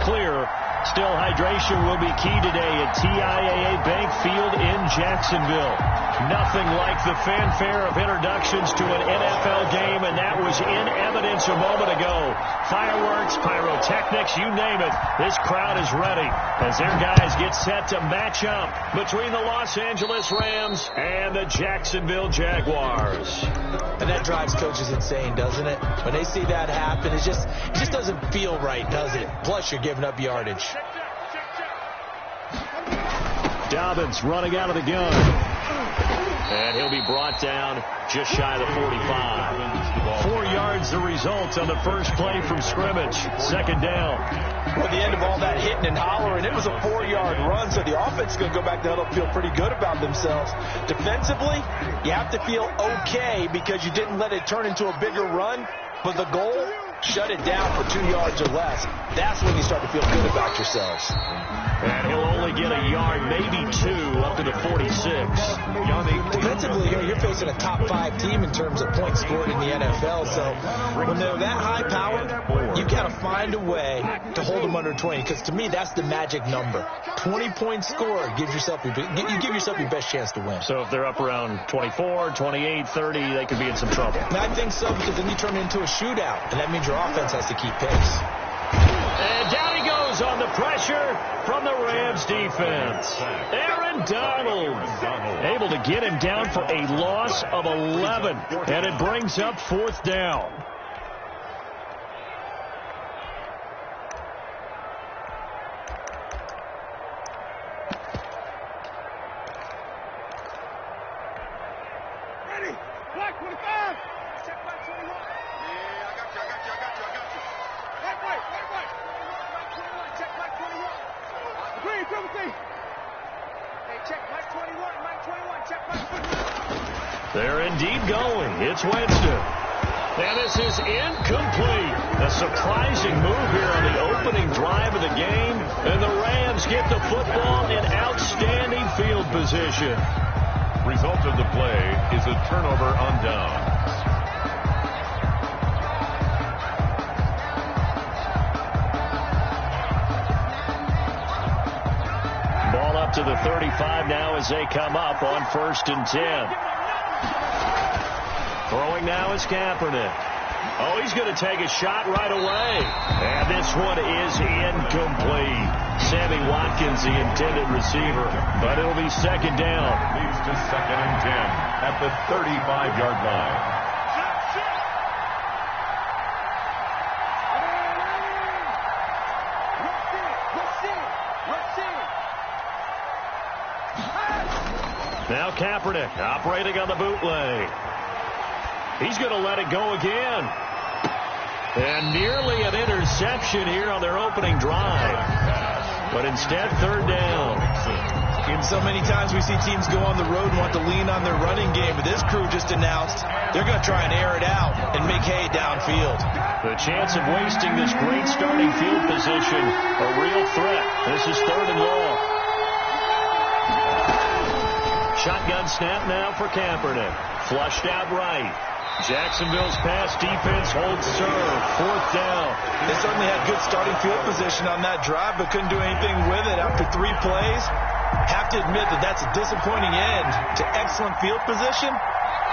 clear. Still, hydration will be key today at TIAA Bank Field in Jacksonville. Nothing like the fanfare of introductions to an NFL game, and that was in evidence a moment ago. Fireworks, pyrotechnics, you name it. This crowd is ready as their guys get set to match up between the Los Angeles Rams and the Jacksonville Jaguars. And that drives coaches insane, doesn't it? When they see that happen, it just doesn't feel right, does it? Plus, you're giving up yardage. Dobbins running out of the gun. And he'll be brought down just shy of the 45. 4 yards the result on the first play from scrimmage. Second down. Well, at the end of all that hitting and hollering, it was a 4-yard run, so the offense is going to go back there and feel pretty good about themselves. Defensively, you have to feel okay because you didn't let it turn into a bigger run, but the goal, shut it down for 2 yards or less. That's when you start to feel good about yourselves. And he'll only get a yard, maybe 2, up to the 46. Defensively here, you're facing a top 5 team in terms of points scored in the NFL. So when they're that high powered, you got to find a way to hold them under 20. Because to me, that's the magic number. 20 points scored gives yourself you give yourself your best chance to win. So if they're up around 24, 28, 30, they could be in some trouble. And I think so, because then you turn it into a shootout, and that means your offense has to keep pace. And down he goes on the pressure from the Rams defense. Aaron Donald able to get him down for a loss of 11. And it brings up 4th down. Ready? Black 25. Check black 21. Yeah, I got you. Right. Black 21. Check black 21. Green, triple T. Hey, check black 21. Black 21. Check black 21. They're indeed going. It's Winston. And this is incomplete. A surprising move here on the opening drive of the game. And the Rams get the football in outstanding field position. Result of the play is a turnover on downs. Ball up to the 35 now as they come up on 1st and 10. Throwing now is Kaepernick. Oh, he's going to take a shot right away. And this one is incomplete. Sammy Watkins, the intended receiver. But it'll be 2nd down. Leads to 2nd and 10 at the 35-yard line. Now Kaepernick operating on the bootleg. He's going to let it go again. And nearly an interception here on their opening drive. But instead, 3rd down. And so many times we see teams go on the road and want to lean on their running game. But this crew just announced they're going to try and air it out and make hay downfield. The chance of wasting this great starting field position, a real threat. This is 3rd and long. Shotgun snap now for Kaepernick. Flushed out right. Jacksonville's pass defense holds serve. 4th down. They certainly had good starting field position on that drive, but couldn't do anything with it after 3 plays. Have to admit that that's a disappointing end to excellent field position.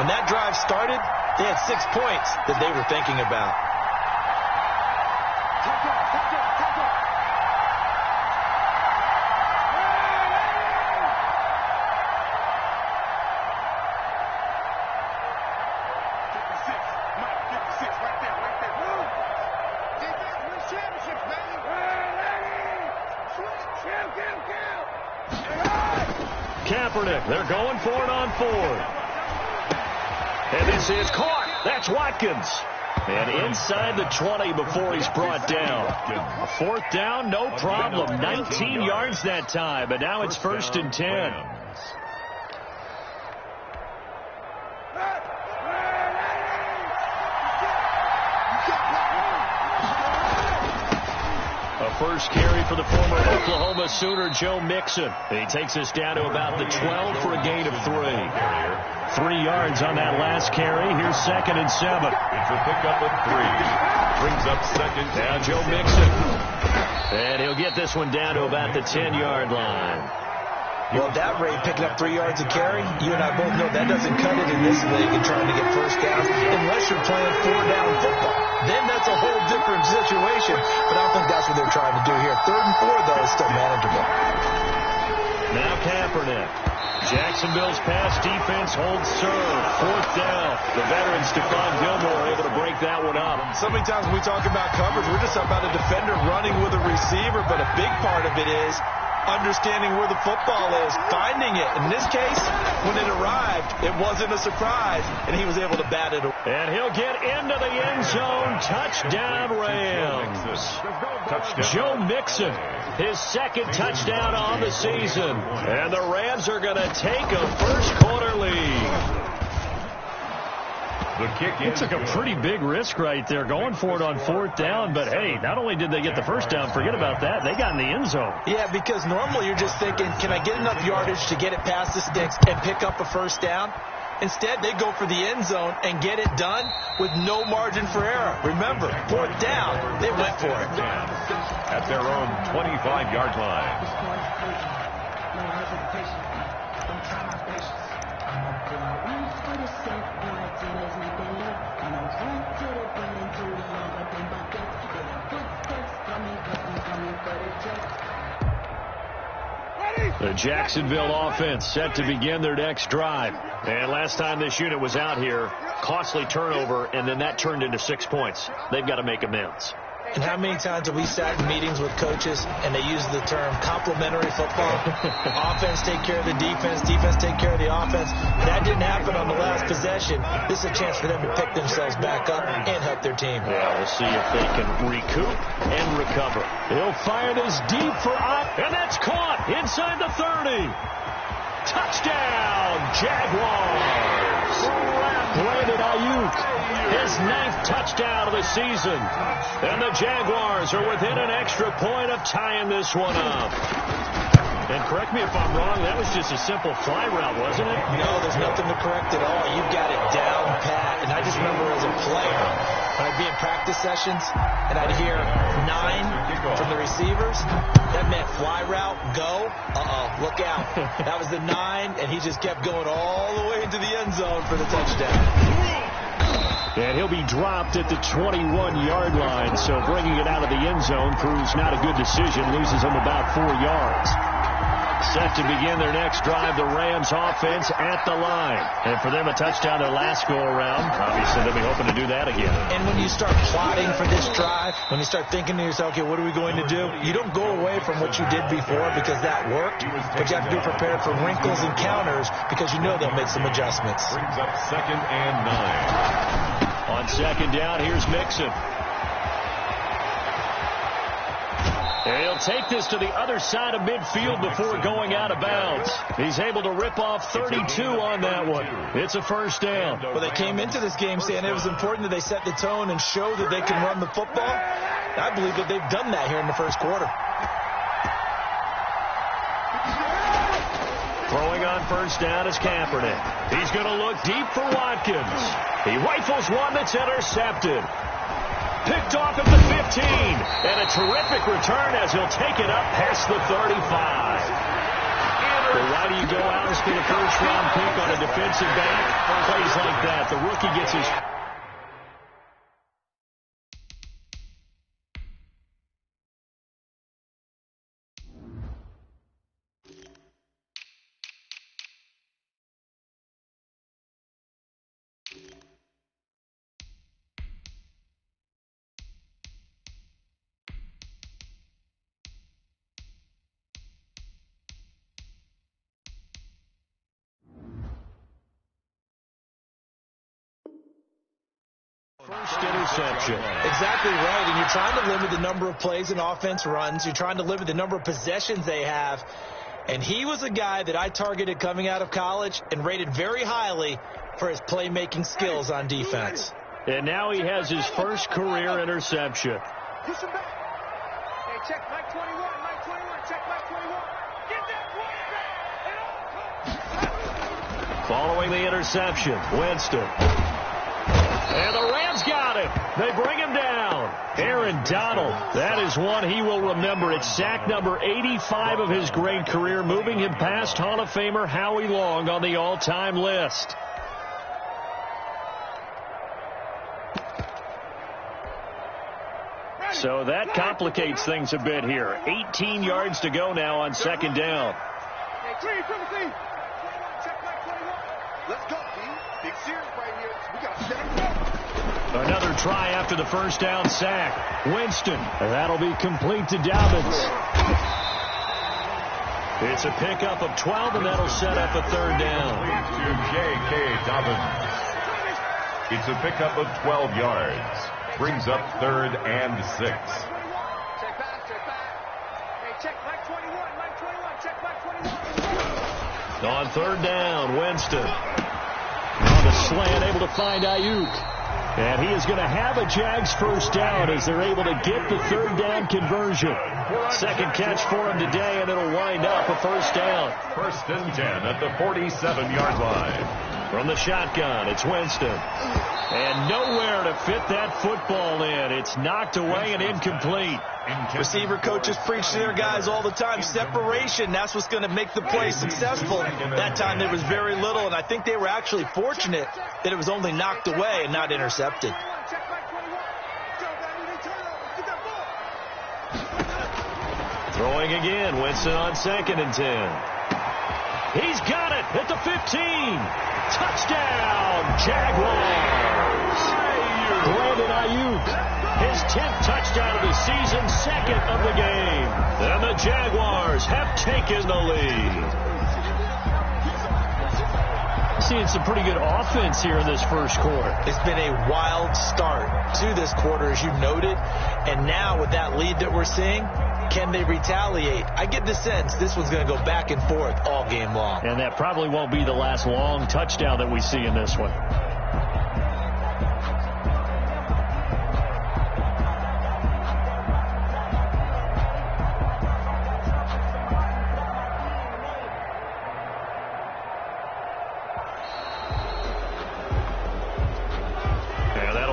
When that drive started, they had 6 points that they were thinking about. Kaepernick, they're going for it on 4th. And this is caught. That's Watkins. And inside the 20 before he's brought down. 4th down, no problem. 19 yards that time, but now it's 1st and 10. First carry for the former Oklahoma Sooner, Joe Mixon. He takes us down to about the 12 for a gain of 3. 3 yards on that last carry. Here's 2nd and 7. It's a pickup of 3. Brings up 2nd. Now Joe Mixon. And he'll get this one down to about the 10-yard line. Well, at that rate, picking up 3 yards a carry, you and I both know that doesn't cut it in this league and trying to get first downs unless you're playing 4-down football. Then that's a whole different situation, but I don't think that's what they're trying to do here. 3rd and 4, though, is still manageable. Now Kaepernick. Jacksonville's pass defense holds serve. 4th down. The veteran Stephon Gilmore able to break that one up. So many times when we talk about coverage, we're just about a defender running with a receiver, but a big part of it is understanding where the football is, finding it. In this case, when it arrived, it wasn't a surprise, and he was able to bat it away. And he'll get into the end zone. Touchdown, Rams. Joe Mixon, his 2nd touchdown on the season. And the Rams are going to take a first-quarter lead. It took a pretty big risk right there going for it on 4th down, but hey, not only did they get the first down, forget about that, they got in the end zone. Yeah, because normally you're just thinking, can I get enough yardage to get it past the sticks and pick up a first down? Instead, they go for the end zone and get it done with no margin for error. Remember, 4th down, they went for it. At their own 25-yard line. The Jacksonville offense set to begin their next drive. And last time this unit was out here, costly turnover, and then that turned into 6 points. They've got to make amends. And how many times have we sat in meetings with coaches and they use the term complementary football? Offense take care of the defense, defense take care of the offense. That didn't happen on the last possession. This is a chance for them to pick themselves back up and help their team. Yeah, we'll see if they can recoup and recover. He'll fire this deep for Ott, and that's caught inside the 30. Touchdown, Jaguars. Brandon Ayuk, his 9th touchdown of the season. And the Jaguars are within an extra point of tying this one up. And correct me if I'm wrong, that was just a simple fly route, wasn't it? No, there's nothing to correct at all. You've got it down pat. And I just remember as a player, when I'd be in practice sessions and I'd hear 9 from the receivers, that meant fly route, go. Look out. That was the 9, and he just kept going all the way into the end zone for the touchdown. And he'll be dropped at the 21-yard line, so bringing it out of the end zone proves not a good decision, loses him about 4 yards. Set to begin their next drive, the Rams offense at the line. And for them, a touchdown their last go-around. Obviously, they'll be hoping to do that again. And when you start plotting for this drive, when you start thinking to yourself, okay, what are we going to do? You don't go away from what you did before because that worked, but you have to be prepared for wrinkles and counters because you know they'll make some adjustments. Brings up 2nd and 9. On 2nd down, here's Mixon. And he'll take this to the other side of midfield before going out of bounds. He's able to rip off 32 on that one. It's a first down. Well, they came into this game saying it was important that they set the tone and show that they can run the football. I believe that they've done that here in the first quarter. Throwing on first down is Kaepernick. He's going to look deep for Watkins. He rifles one that's intercepted. Picked off at the 15. And a terrific return as he'll take it up past the 35. Well, why do you go out and spend a first-round pick on a defensive back? Plays like that. The rookie gets his... First interception. Exactly right, and you're trying to limit the number of plays an offense runs. You're trying to limit the number of possessions they have. And he was a guy that I targeted coming out of college and rated very highly for his playmaking skills on defense. And now he has his first career interception. Push him back. Hey, check Mike 21, Mike 21, check Mike 21. Get that quarterback. Following the interception, Winston. And the Rams got him. They bring him down. Aaron Donald, that is one he will remember. It's sack number 85 of his great career, moving him past Hall of Famer Howie Long on the all-time list. So that complicates things a bit here. 18 yards to go now on second down. Let's go, team. Big series right here. We got to set up. Another try after the first down sack. Winston. That'll be complete to Dobbins. It's a pickup of 12, and that'll set up a third down. To J.K. Dobbins. It's a pickup of 12 yards. Brings up 3rd and 6. Check back. Hey, check back 21. Mike 21. Check back 21. On third down, Winston. On the slant, able to find Ayuk. And he is going to have a Jags first down as they're able to get the third down conversion. Second catch for him today, and it'll wind up a first down. 1st and 10 at the 47-yard line. From the shotgun, it's Winston. And nowhere to fit that football in. It's knocked away and incomplete. Receiver coaches preach to their guys all the time. Separation, that's what's going to make the play successful. That time there was very little, and I think they were actually fortunate that it was only knocked away and not intercepted. Throwing again, Winston on 2nd and 10. He's got it at the 15. Touchdown, Jaguars. Brandon Ayuk, his 10th touchdown of the season, 2nd of the game. And the Jaguars have taken the lead. Seeing some pretty good offense here in this first quarter. It's been a wild start to this quarter, as you noted. And now with that lead that we're seeing, can they retaliate? I get the sense this one's going to go back and forth all game long. And that probably won't be the last long touchdown that we see in this one.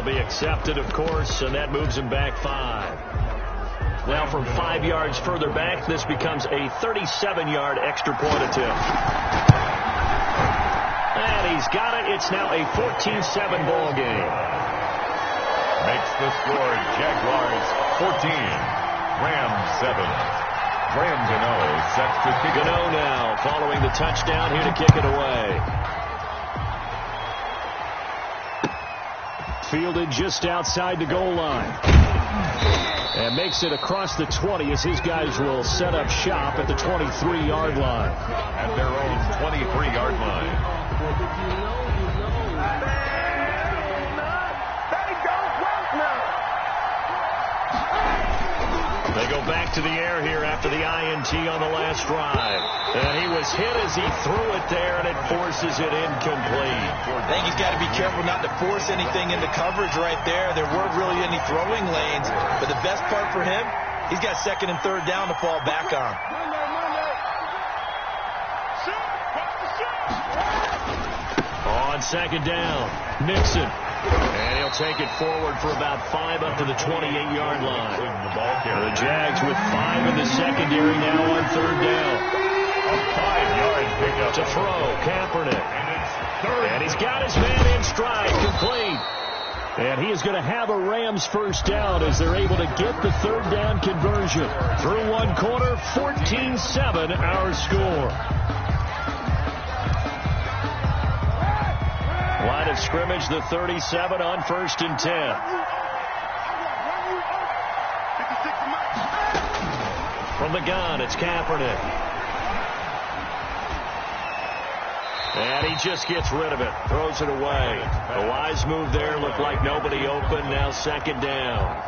Accepted, of course, and that moves him back 5. Now from 5 yards further back, this becomes a 37-yard extra point attempt. And he's got it. It's now a 14-7 ball game. Makes the score Jaguars 14, Rams 7. Graham Gano sets to kick it. Gano now following the touchdown here to kick it away. Fielded just outside the goal line. And makes it across the 20 as his guys will set up shop at the 23-yard line. At their own 23-yard line. They go back to the air here after the INT on the last drive. And he was hit as he threw it there, and it forces it incomplete. I think he's got to be careful not to force anything into coverage right there. There weren't really any throwing lanes. But the best part for him, he's got 2nd and 3rd down to fall back on. On 2nd down, Mixon. And he'll take it forward for about 5 up to the 28-yard line. The Jags with 5 in the secondary now on 3rd down. A 5-yard pickup to throw, Kaepernick. And he's got his man in stride, complete. And he is going to have a Rams first down as they're able to get the 3rd down conversion. Through one quarter, 14-7 our score. Line of scrimmage, the 37 on 1st and 10. From the gun, it's Kaepernick. And he just gets rid of it, throws it away. A wise move there, looked like nobody open, now 2nd down.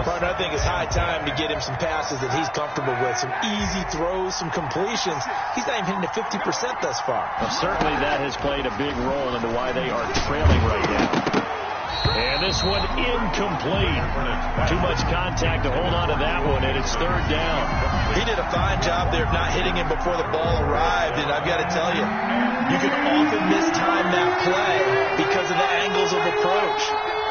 Partner, I think it's high time to get him some passes that he's comfortable with, some easy throws, some completions. He's not even hitting the 50% thus far. Well, certainly that has played a big role into why they are trailing right now. And this one incomplete. Too much contact to hold on to that one, and it's 3rd down. He did a fine job there of not hitting him before the ball arrived, and I've got to tell you, you can often mistime that play because of the angles of approach.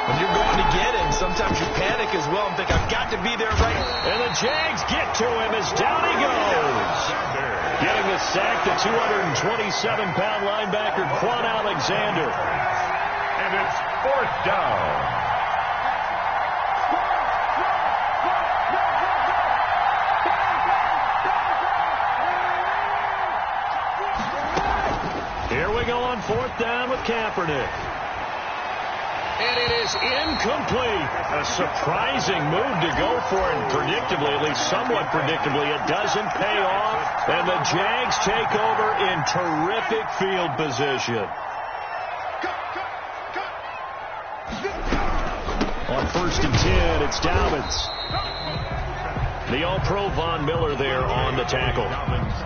When you're going to get him, sometimes you panic as well and think, I've got to be there right. And the Jags get to him as down he goes. Getting the sack, the 227-pound linebacker, Quan Alexander. And it's 4th down. Here we go on 4th down with Kaepernick. And it is incomplete. A surprising move to go for, and predictably, at least somewhat predictably, it doesn't pay off. And the Jags take over in terrific field position. On 1st and 10, it's Dobbins. The All-Pro Von Miller there on the tackle.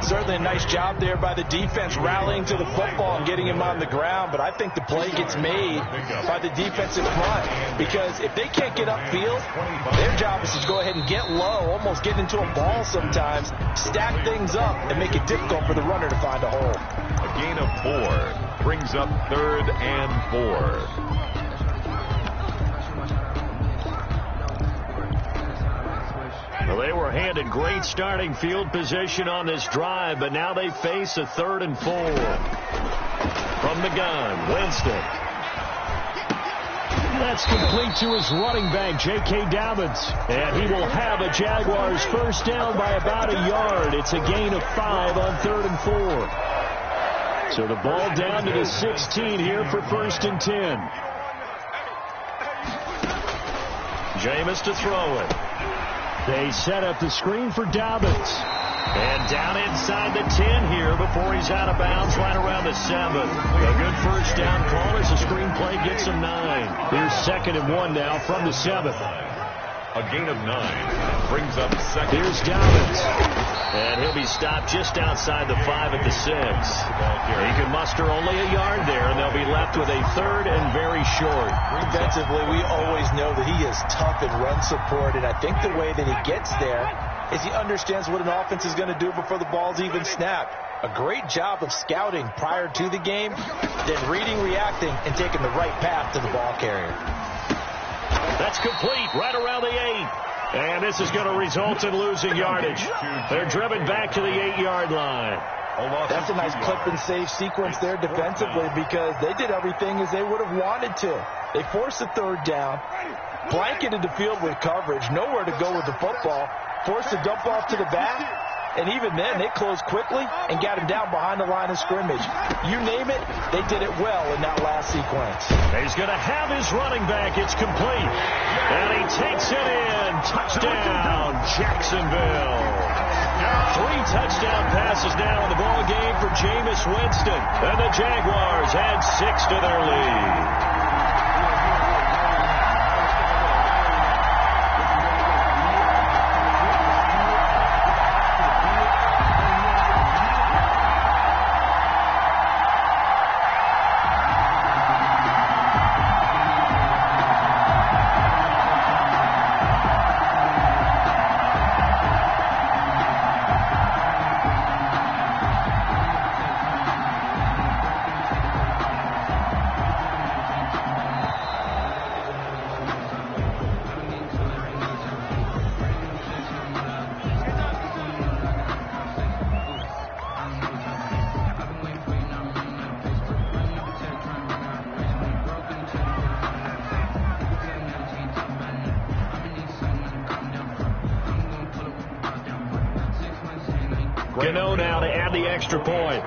Certainly a nice job there by the defense rallying to the football and getting him on the ground, but I think the play gets made by the defensive front, because if they can't get upfield, their job is to go ahead and get low, almost get into a ball sometimes, stack things up, and make it difficult for the runner to find a hole. A gain of 4 brings up 3rd and 4. Well, they were handed great starting field position on this drive, but now they face a 3rd and 4. From the gun, Winston. That's complete to his running back, J.K. Dobbins. And he will have a Jaguars first down by about a yard. It's a gain of 5 on 3rd and 4. So the ball down to the 16 here for 1st and 10. Jameis to throw it. They set up the screen for Dobbins. And down inside the 10 here before he's out of bounds right around the 7. A good first down call as the screenplay gets him 9. Here's 2nd and 1 now from the 7. A gain of 9 brings up 2nd. Here's Dobbins. And he'll be stopped just outside the 5 at the 6. He can muster only a yard there, and they'll be left with a 3rd and very short. Defensively, we always know that he is tough in run support, and I think the way that he gets there is he understands what an offense is going to do before the ball's even snapped. A great job of scouting prior to the game, then reading, reacting, and taking the right path to the ball carrier. That's complete right around the 8. And this is going to result in losing yardage. They're driven back to the 8-yard line. That's a nice clip and save sequence there defensively, because they did everything as they would have wanted to. They forced a 3rd down, blanketed the field with coverage, nowhere to go with the football, forced a dump off to the back, and even then they closed quickly and got him down behind the line of scrimmage. You name it, they did it well in that last sequence. He's going to have his running back. It's complete. And he takes it in. Touchdown, Jacksonville. 3 touchdown passes now in the ball game for Jameis Winston. And the Jaguars add 6 to their lead. Gano now to add the extra point.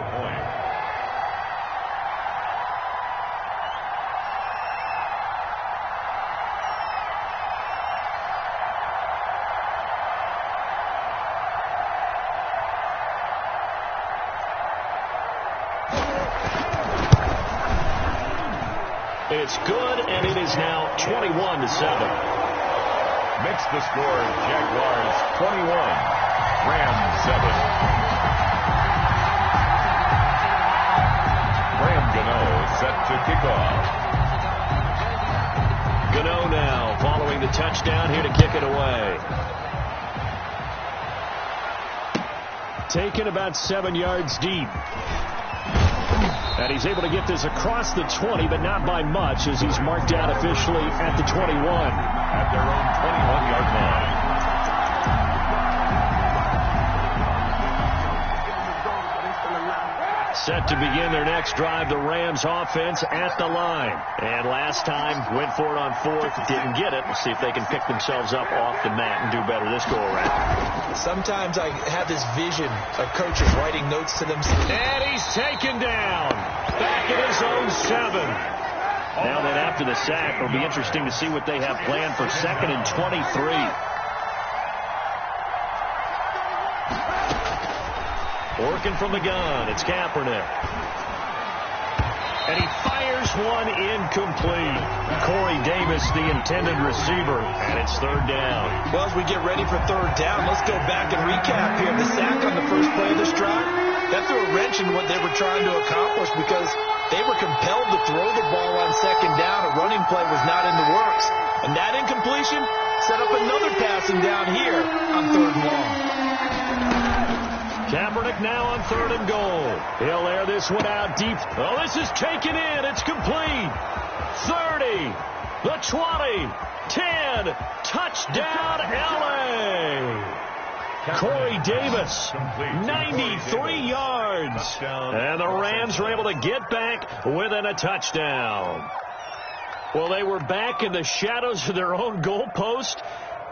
It's good, and it is now 21-7. Makes the score Jaguars 21, Rams 7. Gano set to kick off. Gano now following the touchdown here to kick it away. Taken about 7 yards deep. And he's able to get this across the 20, but not by much, as he's marked down officially at the 21. At their own 21-yard line. Set to begin their next drive, the Rams offense at the line. And last time, went for it on fourth, didn't get it. We'll see if they can pick themselves up off the mat and do better this go-around. Sometimes I have this vision of coaches writing notes to themselves. And he's taken down. Back at his own 7. Now then, after the sack, it'll be interesting to see what they have planned for 2nd and 23. Working from the gun, it's Kaepernick. And he fires one incomplete. Corey Davis, the intended receiver, and it's 3rd down. Well, as we get ready for 3rd down, let's go back and recap here. The sack on the first play of this drive, that threw a wrench in what they were trying to accomplish because they were compelled to throw the ball on 2nd down. A running play was not in the works. And that incompletion set up another passing down here on 3rd and long. Kaepernick now on 3rd and goal. He'll air this one out deep. Oh, this is taken in. It's complete. 30, the 20, 10, touchdown LA. Corey Davis, 93 yards. And the Rams were able to get back within a touchdown. Well, they were back in the shadows of their own goalpost,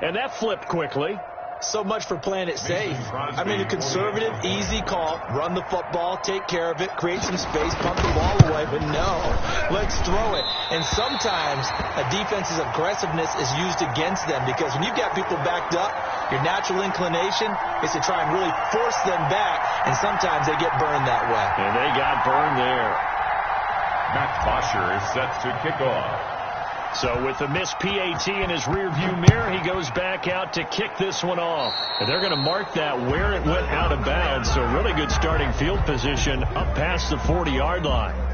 and that flipped quickly. So much for playing it safe. I mean, a conservative, easy call. Run the football, take care of it, create some space, pump the ball away. But no, let's throw it. And sometimes a defense's aggressiveness is used against them because when you've got people backed up, your natural inclination is to try and really force them back. And sometimes they get burned that way. And they got burned there. Matt Bosher is set to kick off. So with the missed PAT in his rearview mirror, he goes back out to kick this one off. And they're going to mark that where it went out of bounds. So really good starting field position up past the 40-yard line.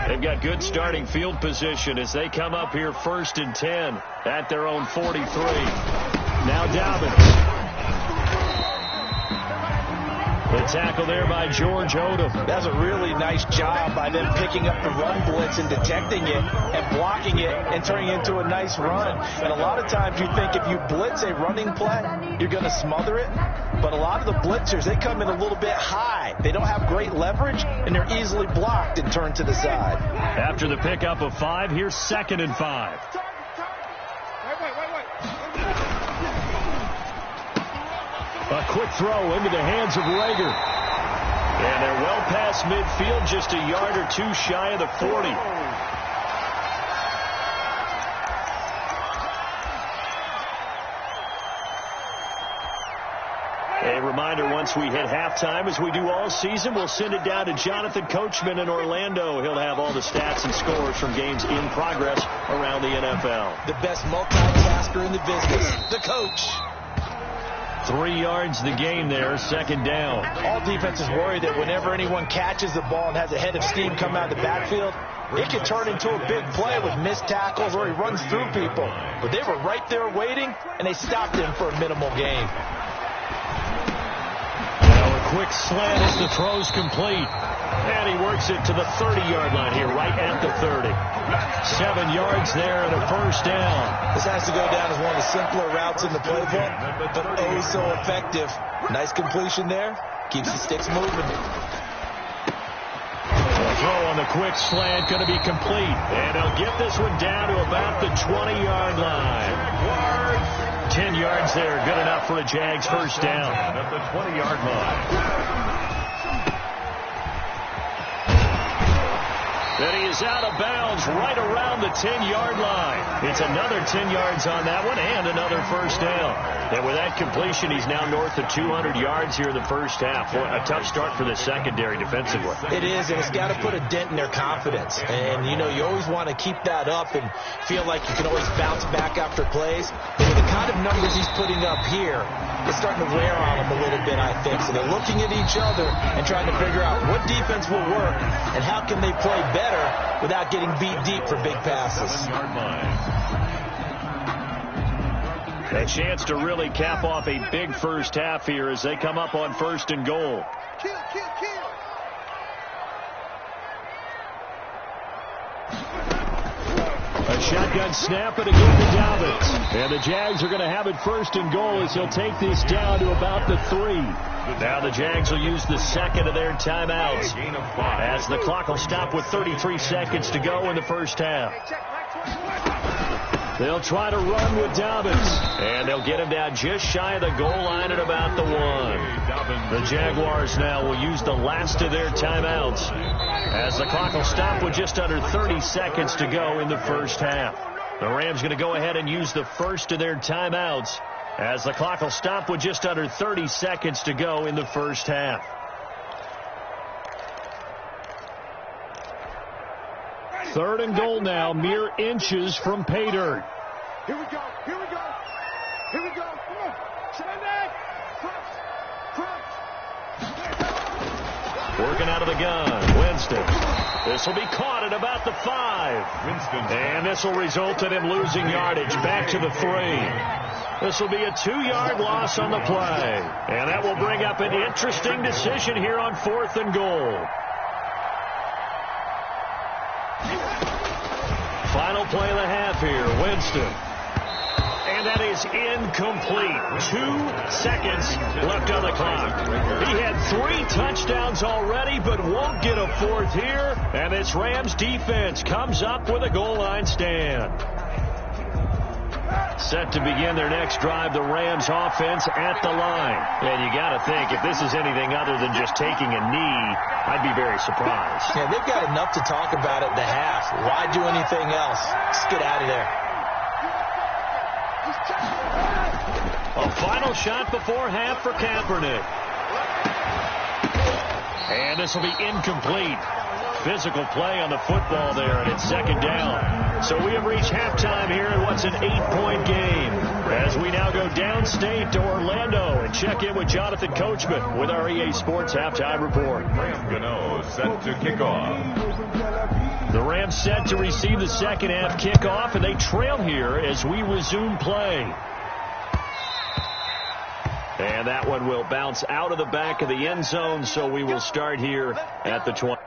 They've got good starting field position as they come up here 1st and 10 at their own 43. Now Dobbins. The tackle there by George Odom. That's a really nice job by them picking up the run blitz and detecting it and blocking it and turning it into a nice run. And a lot of times you think if you blitz a running play, you're going to smother it. But a lot of the blitzers, they come in a little bit high. They don't have great leverage, and they're easily blocked and turned to the side. After the pickup of 5, here's 2nd and 5. A quick throw into the hands of Rager. And they're well past midfield, just a yard or two shy of the 40. A reminder, once we hit halftime, as we do all season, we'll send it down to Jonathan Coachman in Orlando. He'll have all the stats and scores from games in progress around the NFL. The best multitasker in the business, the coach. 3 yards the gain there, 2nd down. All defenses worry that whenever anyone catches the ball and has a head of steam come out of the backfield, it can turn into a big play with missed tackles or he runs through people. But they were right there waiting, and they stopped him for a minimal gain. Quick slant as the throw's complete. And he works it to the 30-yard line here, right at the 30. 7 yards there and a 1st down. This has to go down as one of the simpler routes in the playbook, but oh so effective. Nice completion there. Keeps the sticks moving. The throw on the quick slant going to be complete. And he'll get this one down to about the 20-yard line. 10 yards there, good enough for a Jags 1st down. At the 20-yard line. Then he is out of bounds right around the 10-yard line. It's another 10 yards on that one and another 1st down. And with that completion, he's now north of 200 yards here in the 1st half. Boy, a tough start for the secondary defensively. It is, and it's got to put a dent in their confidence. And, you know, you always want to keep that up and feel like you can always bounce back after plays. But with the kind of numbers he's putting up here, is starting to wear on them a little bit, I think. So they're looking at each other and trying to figure out what defense will work and how can they play better without getting beat deep for big passes. A chance to really cap off a big first half here as they come up on 1st and goal. Kill. A shotgun snap and a good to Dobbins. And the Jags are going to have it 1st and goal as he'll take this down to about the 3. Now the Jags will use the second of their timeouts as the clock will stop with 33 seconds to go in the first half. They'll try to run with Dobbins, and they'll get him down just shy of the goal line at about the 1. The Jaguars now will use the last of their timeouts as the clock will stop with just under 30 seconds to go in the first half. The Rams going to go ahead and use the first of their timeouts as the clock will stop with just under 30 seconds to go in the first half. Third and goal now, mere inches from pay dirt. Here we go. Come on. Stand back. Crunch. Working out of the gun, Winston. This will be caught at about the 5. And this will result in him losing yardage back to the 3. This will be a 2-yard loss on the play. And that will bring up an interesting decision here on 4th and goal. Final play of the half here, Winston. And that is incomplete. 2 seconds left on the clock. He had 3 touchdowns already, but won't get a 4th here. And this Rams defense comes up with a goal line stand. Set to begin their next drive, the Rams offense at the line. And you got to think, if this is anything other than just taking a knee, I'd be very surprised. Yeah, they've got enough to talk about at the half. Why do anything else? Just get out of there. A final shot before half for Kaepernick. And this will be incomplete. Physical play on the football there, and it's 2nd down. So we have reached halftime here in what's an 8-point game. As we now go downstate to Orlando and check in with Jonathan Coachman with our EA Sports Halftime Report. Gano set to kick off. The Rams set to receive the second half kickoff, and they trail here as we resume play. And that one will bounce out of the back of the end zone, so we will start here at the 20.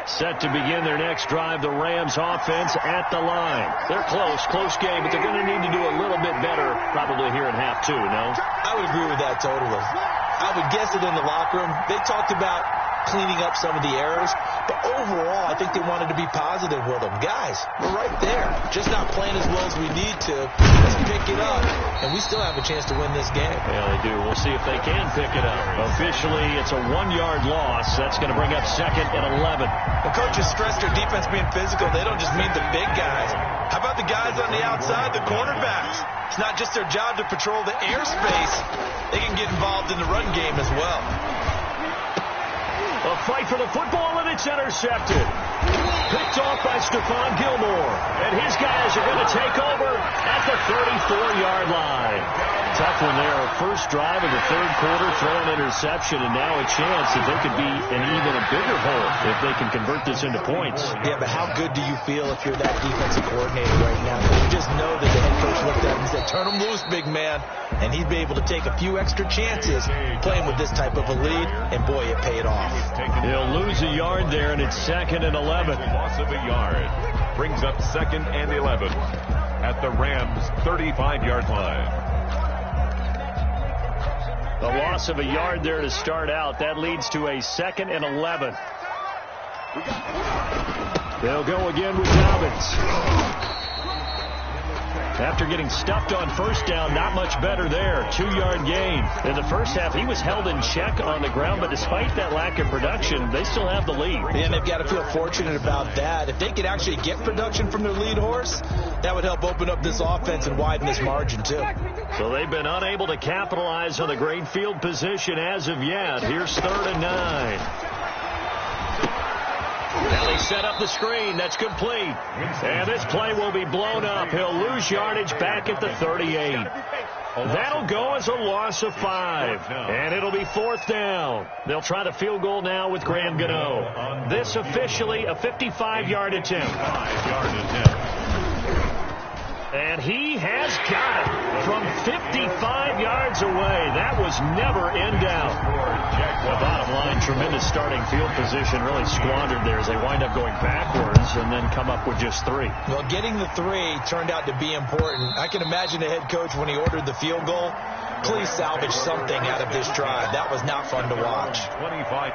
Set to begin their next drive, the Rams offense at the line. They're close game, but they're going to need to do a little bit better probably here in half 2, no? I would agree with that totally. I would guess that in the locker room, they talked about cleaning up some of the errors, but overall, I think they wanted to be positive with them. Guys, we're right there. Just not playing as well as we need to. Let's pick it up, and we still have a chance to win this game. Yeah, they do. We'll see if they can pick it up. Officially, it's a 1-yard loss. That's going to bring up 2nd and 11. The coaches stress their defense being physical. They don't just mean the big guys. How about the guys on the outside, the cornerbacks? It's not just their job to patrol the airspace. They can get involved in the run game as well. A fight for the football, and it's intercepted. Picked off by Stephon Gilmore. And his guys are going to take over at the 34-yard line. Tough one there. First drive of the 3rd quarter, throw an interception, and now a chance that they could be in even a bigger hole if they can convert this into points. Yeah, but how good do you feel if you're that defensive coordinator right now? You just know that the head coach looked at him and said, turn him loose, big man. And he'd be able to take a few extra chances playing with this type of a lead, and boy, it paid off. He'll lose a yard there, and it's 2nd and 11. Loss of a yard brings up 2nd and 11 at the Rams' 35-yard line. The loss of a yard there to start out. That leads to a 2nd and 11. They'll go again with Dobbins. After getting stuffed on first down, not much better there. 2-yard gain. In the first half, he was held in check on the ground, but despite that lack of production, they still have the lead. And they've got to feel fortunate about that. If they could actually get production from their lead horse, that would help open up this offense and widen this margin, too. So they've been unable to capitalize on the great field position as of yet. Here's 3rd and 9. Now they set up the screen. That's complete. And this play will be blown up. He'll lose yardage back at the 38. That'll go as a loss of 5. And it'll be 4th down. They'll try the field goal now with Graham Gano. This officially a 55-yard attempt. 5-yard attempt. And he has got it from 55 yards away. That was never in doubt. The bottom line, tremendous starting field position, really squandered there as they wind up going backwards and then come up with just 3. Well, getting the 3 turned out to be important. I can imagine the head coach when he ordered the field goal. Please salvage something out of this drive. That was not fun to watch. 25.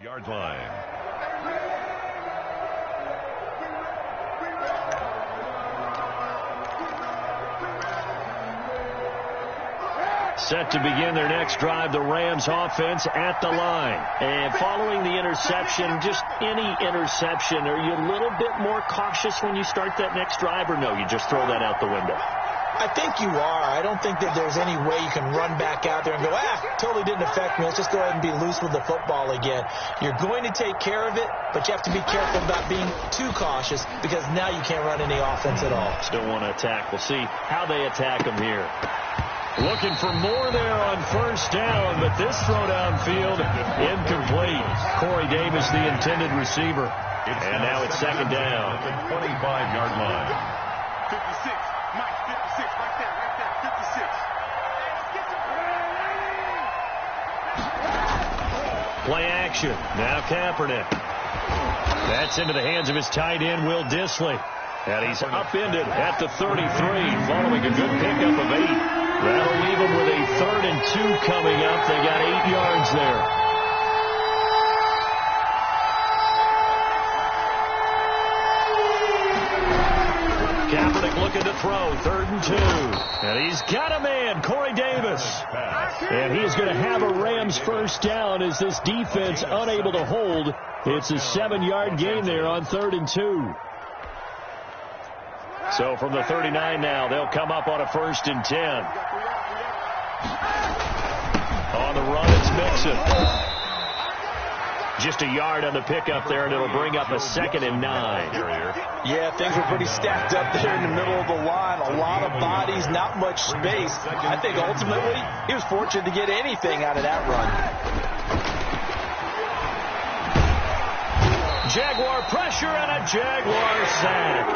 Yard line. Set to begin their next drive, the Rams offense at the line. And following the interception, just any interception, are you a little bit more cautious when you start that next drive, or no, you just throw that out the window? I think you are. I don't think that there's any way you can run back out there and go, totally didn't affect me. Let's just go ahead and be loose with the football again. You're going to take care of it, but you have to be careful about being too cautious because now you can't run any offense at all. Still want to attack. We'll see how they attack them here. Looking for more there on first down, but this throw downfield incomplete. Corey Davis, the intended receiver. And now it's 2nd down. 25-yard line. 56. Mike, 56. Right there. 56. Play action. Now Kaepernick. That's into the hands of his tight end, Will Dissly. And he's upended at the 33, following a good pickup of 8. That'll leave them with a 3rd and 2 coming up. They got 8 yards there. Kaepernick looking to throw. 3rd and 2. And he's got a man, Corey Davis. And he is going to have a Rams first down as this defense unable to hold. It's a 7-yard gain there on 3rd and 2. So from the 39 now, they'll come up on a 1st and 10. On the run, it's Mixon. Just a yard on the pickup there, and it'll bring up a 2nd and 9. Yeah, things were pretty stacked up there in the middle of the line. A lot of bodies, not much space. I think ultimately he was fortunate to get anything out of that run. Jaguar pressure and a Jaguar sack.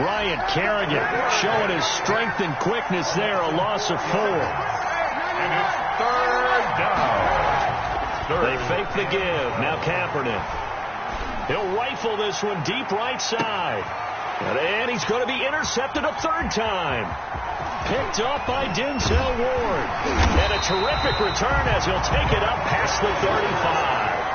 Ryan Kerrigan showing his strength and quickness there. A loss of 4. And it's 3rd down. They fake the give. Now Kaepernick. He'll rifle this one deep right side. And he's going to be intercepted a 3rd time. Picked up by Denzel Ward. And a terrific return as he'll take it up past the 35.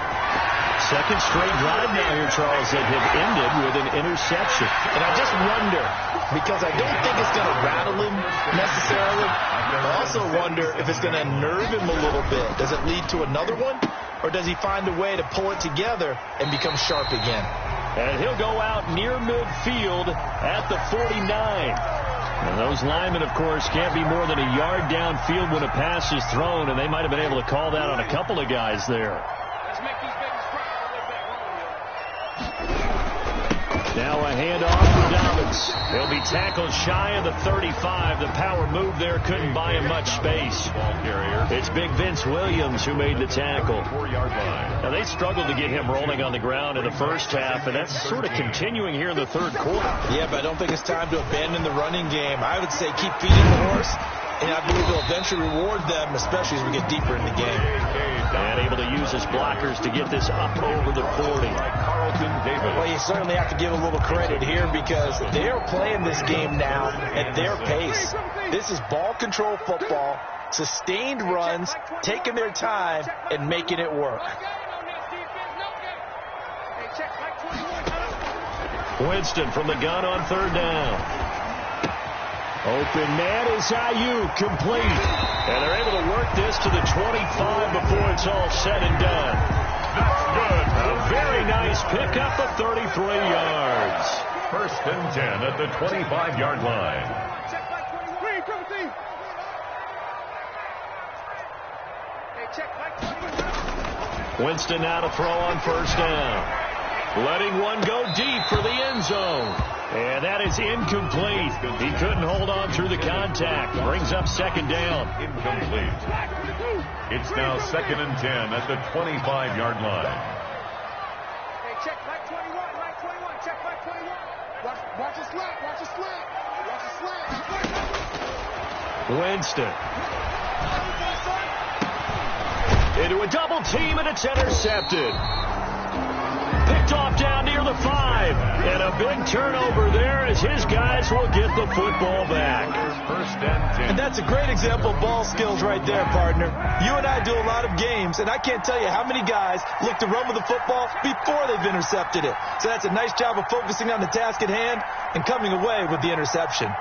Second straight drive now here, Charles, that have ended with an interception. And I just wonder, because I don't think it's going to rattle him necessarily, I also wonder if it's going to nerve him a little bit. Does it lead to another one? Or does he find a way to pull it together and become sharp again? And he'll go out near midfield at the 49. And those linemen, of course, can't be more than a yard downfield when a pass is thrown, and they might have been able to call that on a couple of guys there. Let's make these babies cry a little bit. Now a handoff for Dobbins. He'll be tackled shy of the 35. The power move there couldn't buy him much space. It's big Vince Williams who made the tackle. 4-yard line. Now, they struggled to get him rolling on the ground in the first half, and that's sort of continuing here in the third quarter. Yeah, but I don't think it's time to abandon the running game. I would say keep feeding the horse, and I believe it'll eventually reward them, especially as we get deeper in the game. And able to use his blockers to get this up over the 40. Well, you certainly have to give a little credit here because they're playing this game now at their pace. This is ball control football, sustained runs, taking their time, and making it work. Winston from the gun on third down. Open man is Ayuk, complete. And they're able to work this to the 25 before it's all said and done. That's good. A very nice pickup of 33 yards. First and 10 at the 25-yard line. Winston now to throw on first down. Letting one go deep for the end zone. And that is incomplete. He couldn't hold on through the contact. Brings up second down. Incomplete. It's now second and 10 at the 25-yard line. Hey, check back 21, right 21, check back 21. Watch the slant, watch the slant, watch the slant. Winston. Into a double team, and it's intercepted. Picked off down near the 5. And a big turnover there as his guys will get the football back. First and 10. And that's a great example of ball skills right there, partner. You and I do a lot of games, and I can't tell you how many guys look to run with the football before they've intercepted it. So that's a nice job of focusing on the task at hand and coming away with the interception.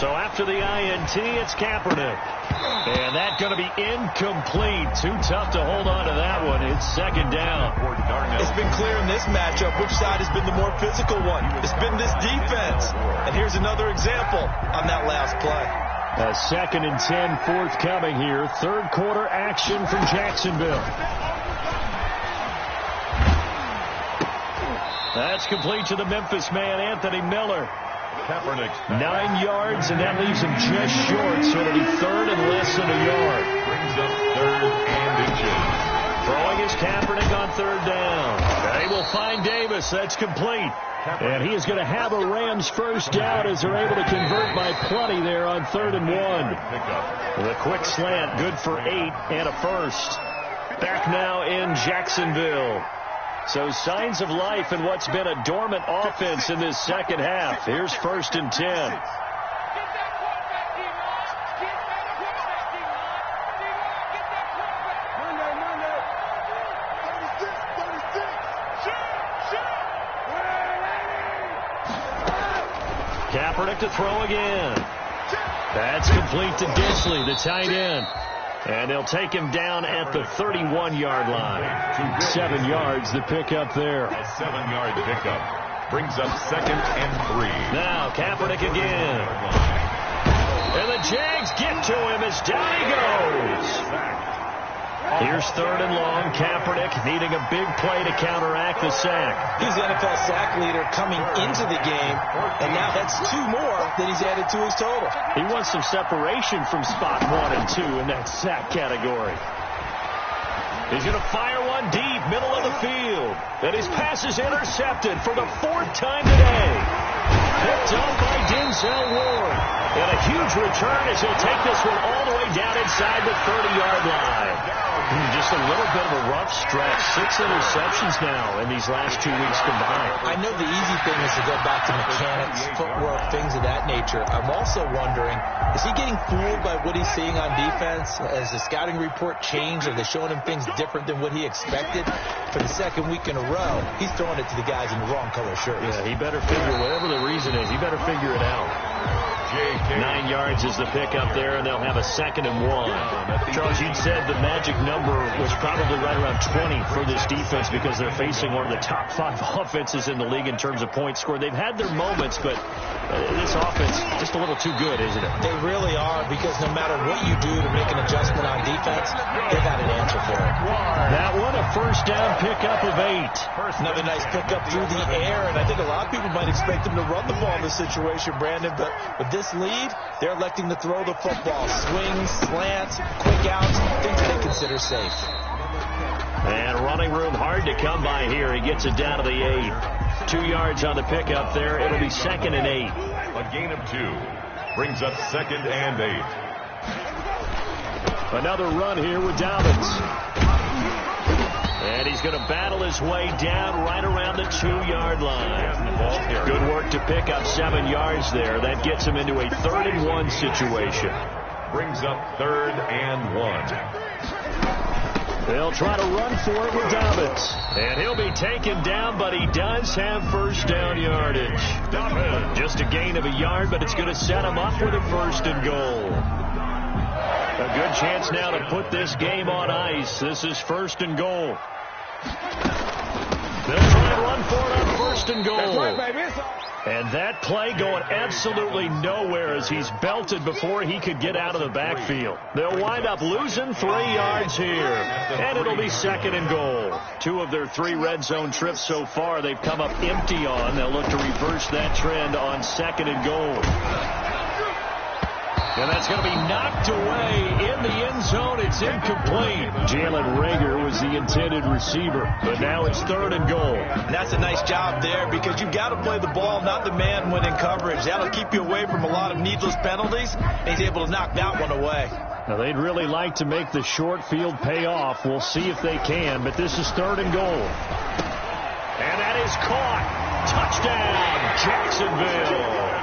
So after the INT, it's Kaepernick. And that's going to be incomplete. Too tough to hold on to that one. It's second down. It's been clear in this matchup which side has been the more physical one. It's been this defense. And here's another example on that last play. A second and 10 forthcoming here. Third quarter action from Jacksonville. That's complete to the Memphis man, Anthony Miller. 9 yards, and that leaves him just short, so it'll be third and less than a yard. Brings up third and inches. Throwing is Kaepernick on third down. They will find Davis. That's complete. And he is going to have a Rams first down as they're able to convert by plenty there on 3rd and 1. With a quick slant, good for 8 and a first. Back now in Jacksonville. So signs of life in what's been a dormant offense in this second half. Here's 1st and 10. Kaepernick to throw again. That's complete to Disley, the tight end. And they'll take him down at the 31-yard line. 7 yards, the pickup there. A 7-yard pickup. Brings up 2nd and 3. Now Kaepernick again. And the Jags get to him as down he goes. Here's 3rd and long. Kaepernick needing a big play to counteract the sack. He's the NFL sack leader coming into the game, and now that's 2 more that he's added to his total. He wants some separation from spot 1 and 2 in that sack category. He's going to fire one deep, middle of the field. And his pass is intercepted for the 4th time today. Picked up by Denzel Ward. And a huge return as he'll take this one all the way down inside the 30-yard line. Just a little bit of a rough stretch. 6 interceptions now in these last 2 weeks combined. I know the easy thing is to go back to mechanics, footwork, things of that nature. I'm also wondering, is he getting fooled by what he's seeing on defense? Has the scouting report changed? Are they showing him things different than what he expected? For the 2nd week in a row, he's throwing it to the guys in the wrong color shirts. Yeah, he better figure, whatever the reason is, he better figure it out. 9 yards is the pickup there, and they'll have a 2nd and 1. Charles, you'd said the magic number was probably right around 20 for this defense because they're facing one of the top 5 offenses in the league in terms of points scored. They've had their moments, but this offense just a little too good, isn't it? They really are, because no matter what you do to make an adjustment on defense, they've got an answer for it. That one, a first down pickup of 8. Another nice pickup through the air, and I think a lot of people might expect them to run the ball in this situation, Brandon, but with this lead, they're electing to throw the football. Swings, slants, quick outs, things they consider safe. And running room hard to come by here. He gets it down to the 8. 2 yards on the pickup there. It'll be 2nd and 8. A gain of 2 brings up 2nd and 8. Another run here with Dobbins. And he's going to battle his way down right around the 2-yard line. Good work to pick up 7 yards there. That gets him into a 3rd and 1 situation. Brings up 3rd and 1. They'll try to run for it with Dobbins. And he'll be taken down, but he does have first down yardage. Just a gain of a yard, but it's going to set him up with a 1st and goal. A good chance now to put this game on ice. This is 1st and goal. They'll try and run for it on 1st and goal. And that play going absolutely nowhere as he's belted before he could get out of the backfield. They'll wind up losing 3 yards here. And it'll be 2nd and goal. 2 of their 3 red zone trips so far they've come up empty on. They'll look to reverse that trend on 2nd and goal. And that's going to be knocked away in the end zone. It's incomplete. Jalen Reagor was the intended receiver, but now it's 3rd and goal. And that's a nice job there, because you've got to play the ball, not the man when in coverage. That'll keep you away from a lot of needless penalties, and he's able to knock that one away. Now, they'd really like to make the short field pay off. We'll see if they can, but this is 3rd and goal. And that is caught. Touchdown, Jacksonville.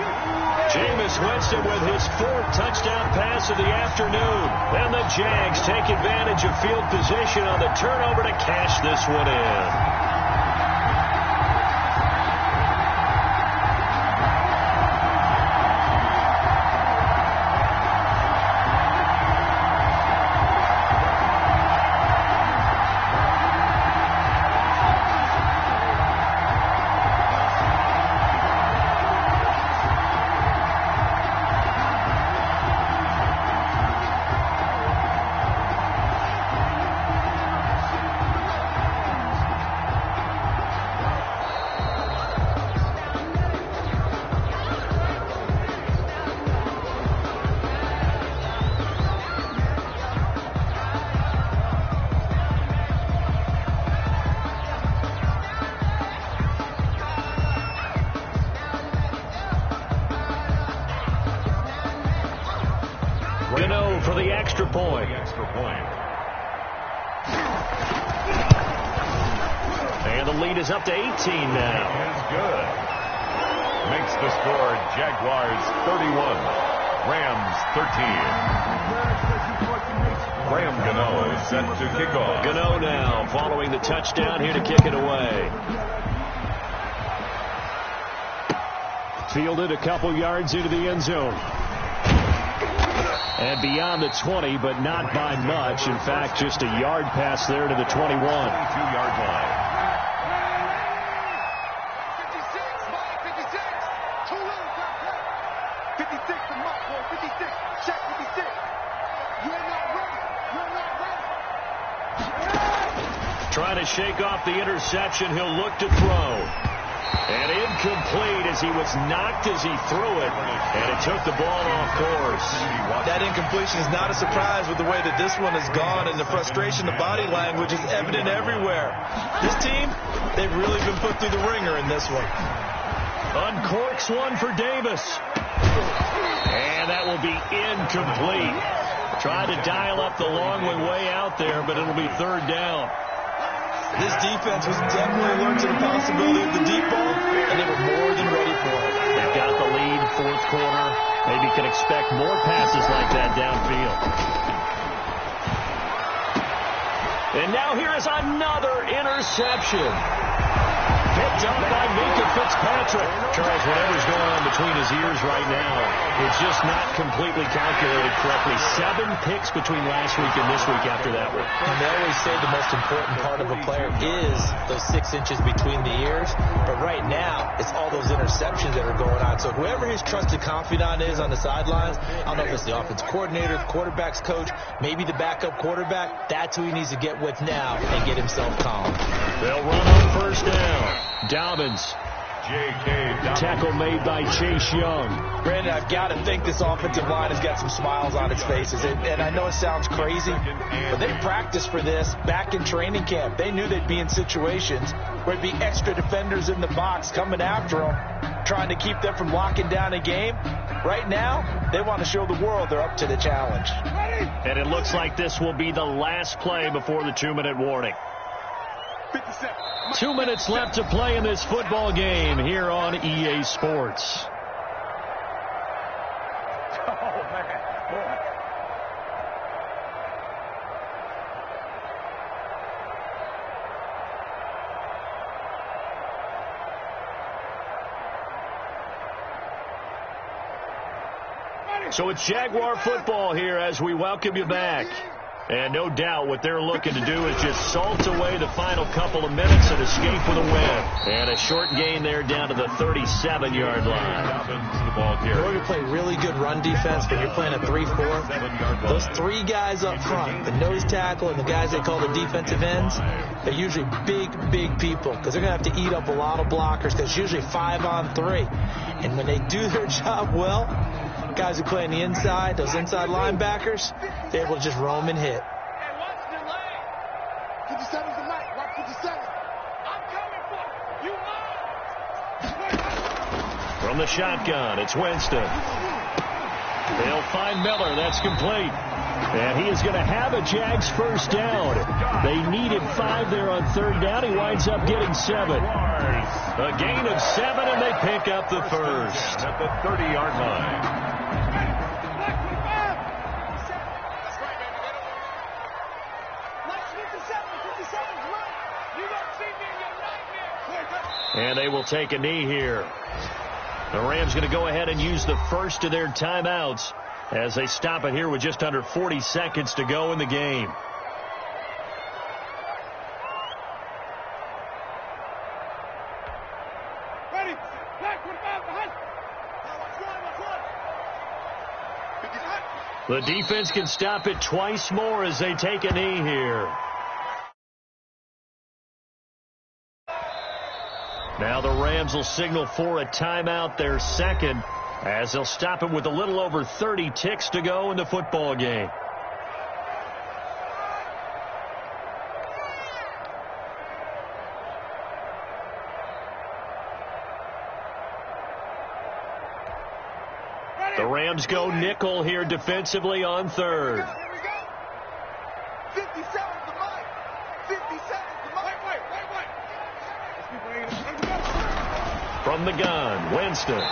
Jameis Winston with his 4th touchdown pass of the afternoon. And the Jags take advantage of field position on the turnover to cash this one in. For the extra point. And the lead is up to 18 now. Is good. Makes the score Jaguars 31, Rams 13. Graham Gano is set to kick off. Gano now following the touchdown here to kick it away. Fielded a couple yards into the end zone. And beyond the 20, but not by much. In fact, just a yard pass there to the 21. 22-yard line. 56, 2 runs, 56 to Mark, 56, check 56. You're not ready. You're not ready. Trying to shake off the interception. He'll look to throw. And incomplete as he was knocked as he threw it. And it took the ball off course. That incompletion is not a surprise with the way that this one has gone, and the frustration, the body language is evident everywhere. This team, they've really been put through the ringer in this one. Uncorks one for Davis. And that will be incomplete. Tried to dial up the long way out there, but it'll be 3rd down. This defense was definitely alert to the possibility of the deep ball, and they were more than ready for it. They've got the lead, 4th quarter. Maybe can expect more passes like that downfield. And now here is another interception. Picked up by Minka Fitzpatrick. Charles, whatever's going on between his ears right now. It's just not completely calculated correctly. 7 picks between last week and this week after that one. And they always say the most important part of a player is those 6 inches between the ears. But right now, it's all those interceptions that are going on. So whoever his trusted confidant is on the sidelines, I don't know if it's the offense coordinator, the quarterback's coach, maybe the backup quarterback, that's who he needs to get with now and get himself calm. They'll run on first down. Dobbins. Tackle made by Chase Young. Brandon, I've got to think this offensive line has got some smiles on its faces. And I know it sounds crazy, but they practiced for this back in training camp. They knew they'd be in situations where it'd be extra defenders in the box coming after them, trying to keep them from locking down a game. Right now, they want to show the world they're up to the challenge. And it looks like this will be the last play before the 2-minute warning. 2 minutes left to play in this football game here on EA Sports. Oh, man. Boy. So it's Jaguar football here as we welcome you back. And no doubt what they're looking to do is just salt away the final couple of minutes and escape with a win. And a short gain there down to the 37-yard line. You're going to play really good run defense when you're playing a 3-4. Those 3 guys up front, the nose tackle and the guys they call the defensive ends, they're usually big people because they're going to have to eat up a lot of blockers because it's usually 5-on-3. And when they do their job well, guys who play on the inside, those inside linebackers, they're able to just roam and hit. Hey, what's the delay? 57's the mic. Watch 57. I'm coming for you. From the shotgun, it's Winston. They'll find Miller. That's complete. And he is going to have a Jags first down. They needed 5 there on third down. He winds up getting 7. A gain of 7, and they pick up the first. At the 30-yard line. And they will take a knee here. The Rams going to go ahead and use the first of their timeouts as they stop it here with just under 40 seconds to go in the game. Ready. Black 45 behind. The defense can stop it twice more as they take a knee here. Now the Rams will signal for a timeout, their second, as they'll stop it with a little over 30 ticks to go in the football game. The Rams go nickel here defensively on third. Here we go. 57's the mic. 57's the mic. Wait. From the gun, Winston.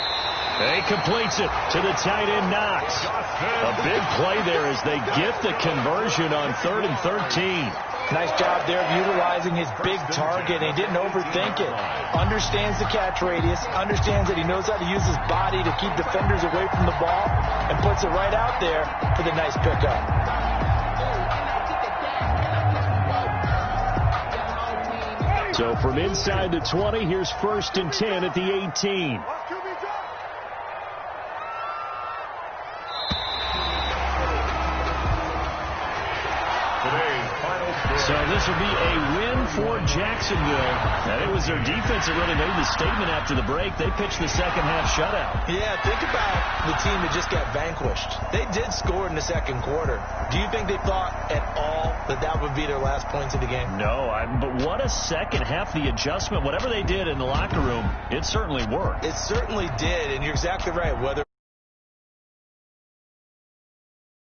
He completes it to the tight end, Knox. A big play there as they get the conversion on 3rd and 13. Nice job there of utilizing his big target. He didn't overthink it. Understands the catch radius. Understands that he knows how to use his body to keep defenders away from the ball. And puts it right out there for the nice pickup. So from inside the 20, here's 1st and 10 at the 18. So this will be a win for Jacksonville. And it was their defense that really made the statement after the break. They pitched the second half shutout. Yeah, think about the team that just got vanquished. They did score in the second quarter. Do you think they thought at all that that would be their last points of the game? No, but what a second half. The adjustment, whatever they did in the locker room, it certainly worked. It certainly did, and you're exactly right. Whether